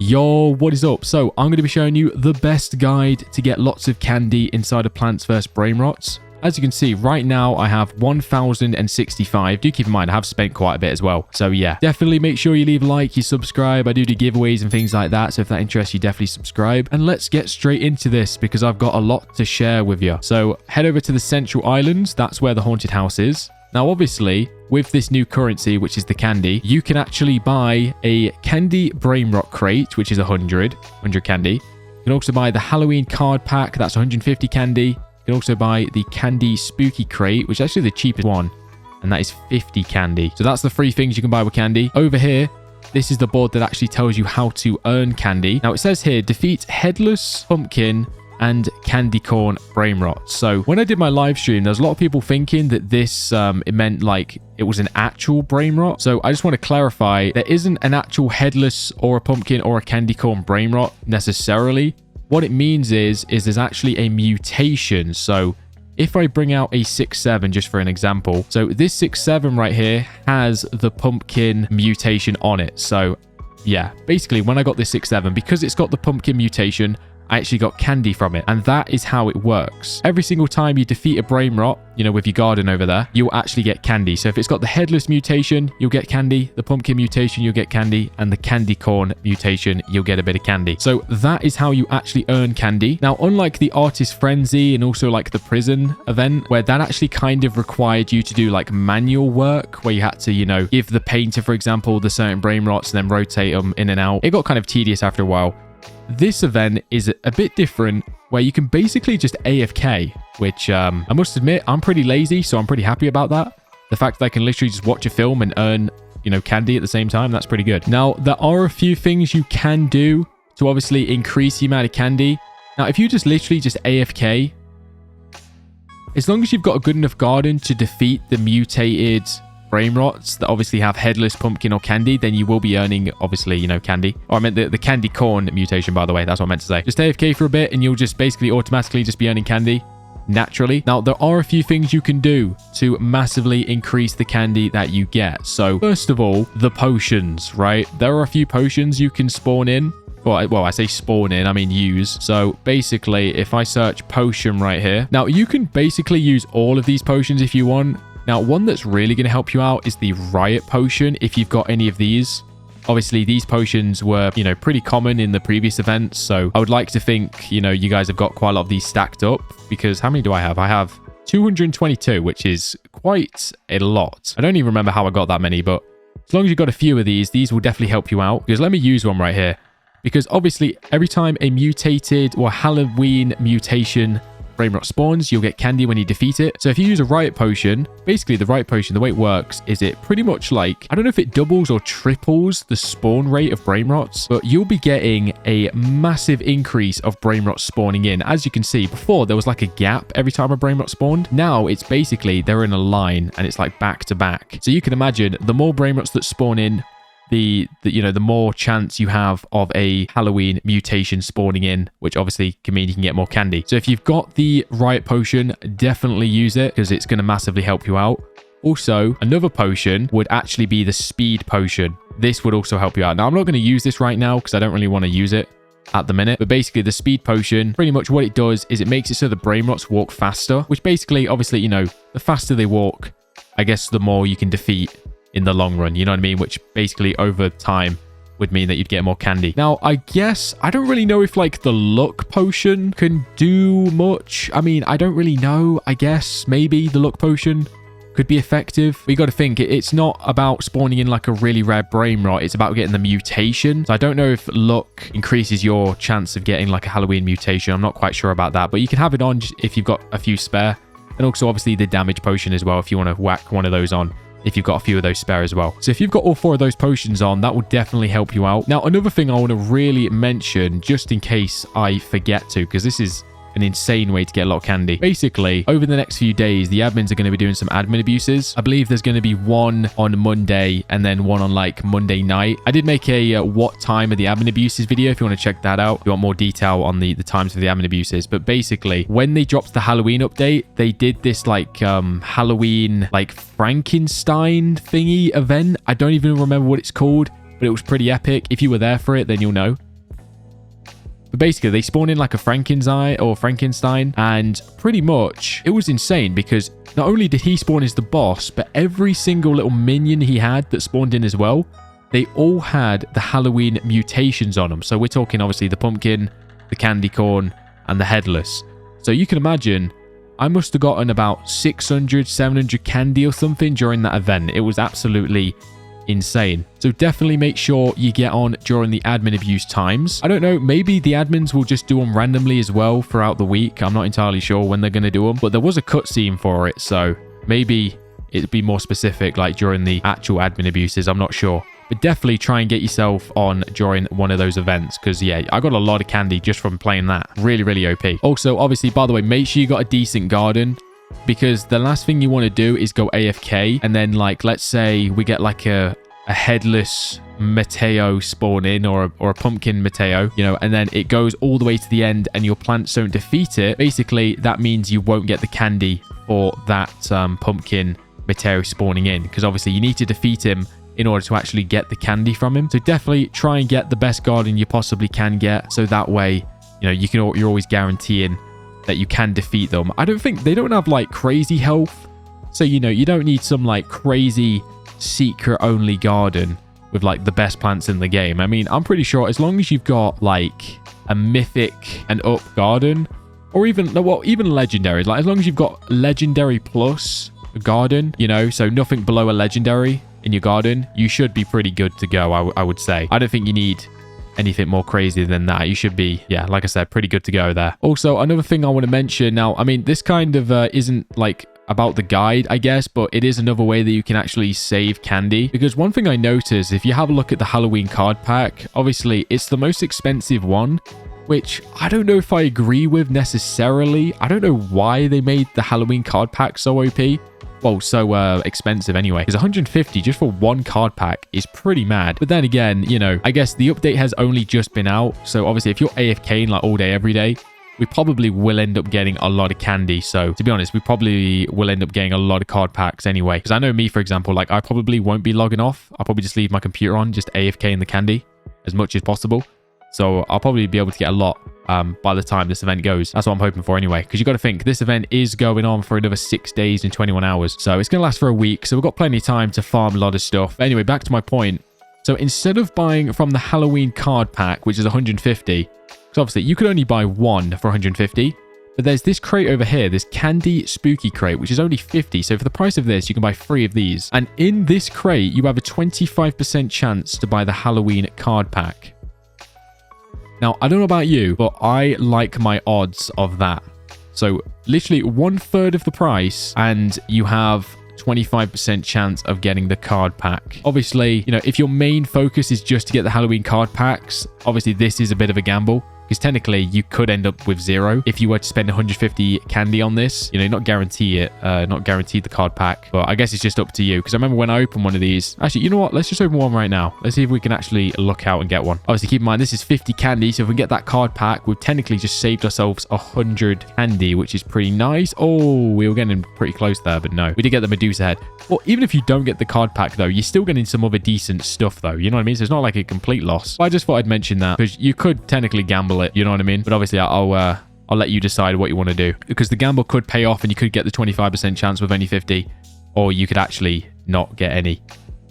Yo, what is up? So I'm going to be showing you the best guide to get lots of candy inside of Plants vs Brainrots. As you can see, right now I have 1,065. Do keep in mind, I have spent quite a bit as well. So yeah, definitely make sure you leave a like, you subscribe. I do giveaways and things like that. So if that interests you, definitely subscribe. And let's get straight into this because I've got a lot to share with you. So head over to the Central Islands. That's where the haunted house is. Now, obviously, with this new currency, which is the candy, you can actually buy a candy Brainrot crate, which is 100 candy. You can also buy the Halloween card pack. That's 150 candy. You can also buy the candy spooky crate, which is actually the cheapest one, and that is 50 candy. So that's the three things you can buy with candy. Over here, this is the board that actually tells you how to earn candy. Now, it says here, defeat Headless Pumpkin and Candy Corn Brainrots. So when I did my live stream, there's a lot of people thinking that this it meant like it was an actual Brainrot. So I just want to clarify, there isn't an actual headless or a pumpkin or a candy corn Brainrot necessarily. What it means is there's actually a mutation. So if I bring out a 6-7 just for an example, so this 6-7 right here has the pumpkin mutation on it. So yeah, basically when I got this 6-7, because it's got the pumpkin mutation, I actually got candy from it, and that is how it works. Every single time you defeat a Brainrot, you know, with your garden over there, you'll actually get candy. So if it's got the headless mutation, you'll get candy, the pumpkin mutation, you'll get candy, and the candy corn mutation, you'll get a bit of candy. So that is how you actually earn candy. Now, unlike the Artist Frenzy and also like the prison event, where that actually kind of required you to do like manual work, where you had to, you know, give the painter, for example, the certain Brainrots and then rotate them in and out. It got kind of tedious after a while. This event is a bit different, where you can basically just AFK, which I must admit, I'm pretty lazy, so I'm pretty happy about that. The fact that I can literally just watch a film and earn, you know, candy at the same time, that's pretty good. Now, there are a few things you can do to obviously increase the amount of candy. Now, if you just literally just AFK, as long as you've got a good enough garden to defeat the mutated Brainrots that obviously have headless pumpkin or candy, then you will be earning, obviously, you know, candy. Or I meant the candy corn mutation, by the way. That's what I meant to say. Just AFK for a bit and you'll just basically automatically just be earning candy naturally. Now, there are a few things you can do to massively increase the candy that you get. So first of all, the potions, right? There are a few potions you can spawn in. Well, I say spawn in, I mean use. So basically, if I search potion right here, now you can basically use all of these potions if you want. Now, one that's really going to help you out is the Riot Potion, if you've got any of these. Obviously, these potions were, you know, pretty common in the previous events, so I would like to think, you know, you guys have got quite a lot of these stacked up, because how many do I have? I have 222, which is quite a lot. I don't even remember how I got that many, but as long as you've got a few of these will definitely help you out, because let me use one right here. Because obviously, every time a mutated or Halloween mutation Brainrot spawns, you'll get candy when you defeat it. So if you use a Riot Potion, basically the Riot Potion, the way it works is it pretty much like, I don't know if it doubles or triples the spawn rate of Brainrots, but you'll be getting a massive increase of Brainrots spawning in. As you can see, before there was like a gap every time a Brainrot spawned. Now it's basically, they're in a line and it's like back to back. So you can imagine the more Brainrots that spawn in, the more chance you have of a Halloween mutation spawning in, which obviously can mean you can get more candy. So if you've got the Riot Potion, definitely use it because it's going to massively help you out. Also, another potion would actually be the Speed Potion. This would also help you out. Now, I'm not going to use this right now because I don't really want to use it at the minute, but basically the Speed Potion, pretty much what it does is it makes it so the Brainrots walk faster, which basically, obviously, you know, the faster they walk, I guess the more you can defeat in the long run, you know what I mean? Which basically over time would mean that you'd get more candy. Now, I guess, I don't really know if like the Luck Potion can do much. I mean, I don't really know. I guess maybe the Luck Potion could be effective. But you got to think, it's not about spawning in like a really rare Brainrot. It's about getting the mutation. So I don't know if Luck increases your chance of getting like a Halloween mutation. I'm not quite sure about that, but you can have it on if you've got a few spare. And also obviously the Damage Potion as well, if you want to whack one of those on, if you've got a few of those spare as well. So if you've got all 4 of those potions on, that will definitely help you out. Now, another thing I want to really mention, just in case I forget to, because this is an insane way to get a lot of candy. Basically, over the next few days, the admins are going to be doing some admin abuses. I believe there's going to be one on Monday and then one on like Monday night. I did make a what time are the admin abuses video if you want to check that out. If you want more detail on the times for the admin abuses. But basically, when they dropped the Halloween update, they did this like Halloween like Frankenstein thingy event. I don't even remember what it's called, but it was pretty epic. If you were there for it, then you'll know. But basically, they spawn in like a Frankenstein, and pretty much it was insane because not only did he spawn as the boss, but every single little minion he had that spawned in as well, they all had the Halloween mutations on them. So we're talking obviously the pumpkin, the candy corn, and the headless. So you can imagine I must have gotten about 600, 700 candy or something during that event. It was absolutely insane. So definitely make sure you get on during the admin abuse times. I don't know, maybe the admins will just do them randomly as well throughout the week. I'm not entirely sure when they're going to do them, but there was a cutscene for it. So maybe it'd be more specific like during the actual admin abuses. I'm not sure. But definitely try and get yourself on during one of those events because, yeah, I got a lot of candy just from playing that. Really, really OP. Also, obviously, by the way, make sure you got a decent garden because the last thing you want to do is go AFK and then, like, let's say we get like a headless Mateo spawn in or a pumpkin Mateo, you know, and then it goes all the way to the end and your plants don't defeat it. Basically, that means you won't get the candy for that pumpkin Mateo spawning in because obviously you need to defeat him in order to actually get the candy from him. So definitely try and get the best garden you possibly can get. So that way, you know, you're always guaranteeing that you can defeat them. I don't think they don't have like crazy health. So, you know, you don't need some like crazy secret only garden with like the best plants in the game. I mean, I'm pretty sure as long as you've got like a mythic and up garden or even, well, even legendary, like as long as you've got legendary plus garden, you know, so nothing below a legendary in your garden, you should be pretty good to go, I would say. I don't think you need anything more crazy than that. You should be, yeah, like I said, pretty good to go there. Also, another thing I want to mention now, I mean, this kind of isn't like about the guide, I guess, but it is another way that you can actually save candy. Because one thing I noticed, if you have a look at the Halloween card pack, obviously it's the most expensive one, which I don't know if I agree with necessarily. I don't know why they made the Halloween card pack so OP. Well, so expensive anyway. Because 150 just for one card pack is pretty mad. But then again, you know, I guess the update has only just been out. So obviously, if you're AFKing like all day, every day, we probably will end up getting a lot of candy. So to be honest, we probably will end up getting a lot of card packs anyway. Because I know me, for example, like I probably won't be logging off. I'll probably just leave my computer on, just AFK in the candy as much as possible. So I'll probably be able to get a lot by the time this event goes. That's what I'm hoping for anyway. Because you got to think, this event is going on for another 6 days and 21 hours. So it's going to last for a week. So we've got plenty of time to farm a lot of stuff. Anyway, back to my point. So instead of buying from the Halloween card pack, which is 150, because obviously you could only buy one for 150. But there's this crate over here, this candy spooky crate, which is only 50. So for the price of this, you can buy 3 of these. And in this crate, you have a 25% chance to buy the Halloween card pack. Now, I don't know about you, but I like my odds of that. So literally 1/3 of the price and you have 25% chance of getting the card pack. Obviously, you know, if your main focus is just to get the Halloween card packs, obviously this is a bit of a gamble. Because technically, you could end up with 0 if you were to spend 150 candy on this. You know, not guarantee it, not guaranteed the card pack. But I guess it's just up to you. Because I remember when I opened one of these. Actually, you know what? Let's just open one right now. Let's see if we can actually look out and get one. Obviously, keep in mind, this is 50 candy. So if we get that card pack, we've technically just saved ourselves 100 candy, which is pretty nice. Oh, we were getting pretty close there, but no. We did get the Medusa head. Well, even if you don't get the card pack, though, you're still getting some other decent stuff, though. You know what I mean? So it's not like a complete loss. But I just thought I'd mention that. Because you could technically gamble it, you know what I mean? But obviously I'll let you decide what you want to do, because the gamble could pay off and you could get the 25% chance with only 50, or you could actually not get any,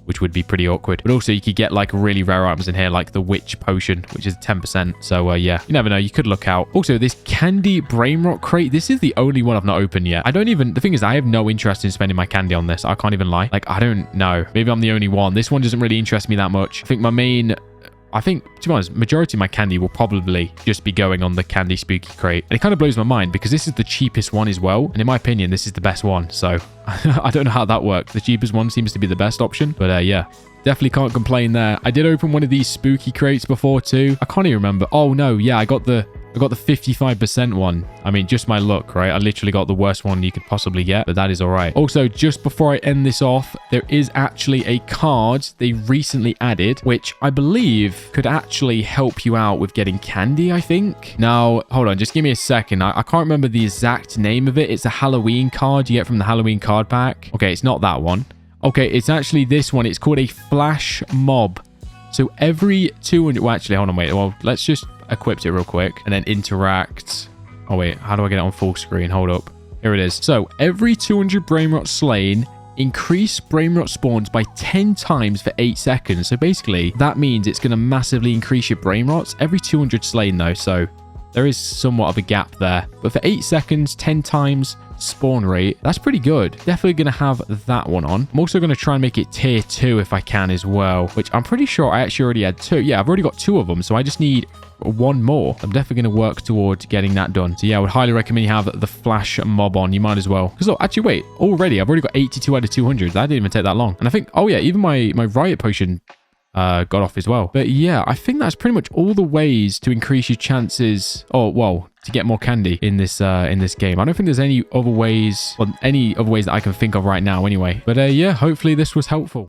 which would be pretty awkward. But also you could get like really rare items in here, like the witch potion, which is 10%. So yeah, you never know, you could look out. Also, this candy Brainrot crate, this is the only one I've not opened yet. The thing is, I have no interest in spending my candy on this. I can't even lie. Like, I don't know, maybe I'm the only one. This one doesn't really interest me that much. I think, to be honest, majority of my candy will probably just be going on the candy spooky crate. And it kind of blows my mind because this is the cheapest one as well. And in my opinion, this is the best one. So I don't know how that works. The cheapest one seems to be the best option. But yeah, definitely can't complain there. I did open one of these spooky crates before too. I can't even remember. Oh no, yeah, I got the 55% one. I mean, just my luck, right? I literally got the worst one you could possibly get, but that is all right. Also, just before I end this off, there is actually a card they recently added, which I believe could actually help you out with getting candy, I think. Now, hold on, just give me a second. I can't remember the exact name of it. It's a Halloween card you get from the Halloween card pack. Okay, it's not that one. Okay, it's actually this one. It's called a Flash Mob. So every 200... Well, actually, hold on, wait. Well, let's just equip it real quick and then interact. Oh, wait. How do I get it on full screen? Hold up. Here it is. So every 200 Brainrots slain, increase Brainrot spawns by 10 times for 8 seconds. So basically, that means it's going to massively increase your Brainrots every 200 slain, though. So there is somewhat of a gap there. But for 8 seconds, 10 times spawn rate, that's pretty good. Definitely going to have that one on. I'm also going to try and make it tier 2 if I can as well, which I'm pretty sure I actually already had 2. Yeah, I've already got 2 of them, so I just need 1 more. I'm definitely going to work towards getting that done. So yeah, I would highly recommend you have the flash mob on. You might as well. Because look, actually wait, already I've already got 82 out of 200. That didn't even take that long. And I think, oh yeah, even my riot potion got off as well. But yeah, I think that's pretty much all the ways to increase your chances, or well, to get more candy in this game. I don't think there's any other ways, or any other ways that I can think of right now anyway. But yeah, hopefully this was helpful.